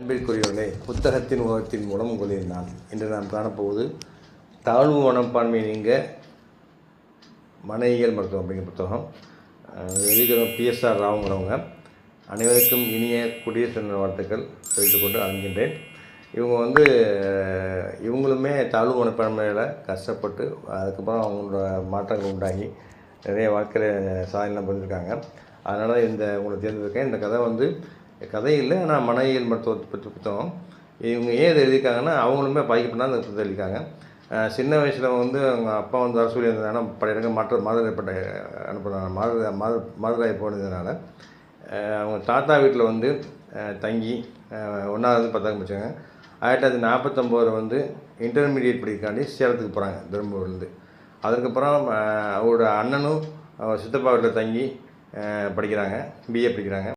அன்பிற்குரியவர்களே, புத்தகத்தின் உலகத்தின் மூலம் உங்களின் நான் இன்று நாம் காணப்போவது தாழ்வு மனப்பான்மை நீங்க மனையியல் மருத்துவம் அப்படிங்கிற புத்தகம். எழுதிக்கிறவங்க PSR ராவுங்கிறவங்க. அனைவருக்கும் இனிய குடியரசு தின வாழ்த்துக்கள் தெரிவித்துக்கொண்டு அணுகின்றேன். இவங்க இவங்களுமே தாழ்வு மனப்பான்மையில் கஷ்டப்பட்டு அதுக்கப்புறம் அவங்களோட மாற்றங்கள் உண்டாகி நிறைய வாழ்க்கையில் சாதனைலாம் பண்ணியிருக்காங்க. அதனால் உங்களுக்கு தேர்ந்தெடுக்கேன். இந்த கதை இல்லை, ஆனால் மனையியல் மருத்துவத்தை பற்றி புத்தகம். இவங்க ஏன் இதை எழுதியிருக்காங்கன்னா, அவங்களுமே பாதிக்கப்பட்டு அந்த புத்தகத்தை எழுதியிருக்காங்க. சின்ன வயசில் அவங்க அப்பா வர சொல்லி இருந்ததுனால பல இடங்கள் மாறுதல் ஏற்பட்ட அனுப்புனாங்க. மாறுதலாகி போனதுனால அவங்க தாத்தா வீட்டில் தங்கி 1வது 10ஆம் படித்தாங்க. 1949 இன்டர்மீடியட் படிக்காண்டி சேலத்துக்கு போகிறாங்க தருமபுரிலேருந்து. அதுக்கப்புறம் அவரோட அண்ணனும் சித்தப்பா வீட்டில் தங்கி படிக்கிறாங்க, BA படிக்கிறாங்க.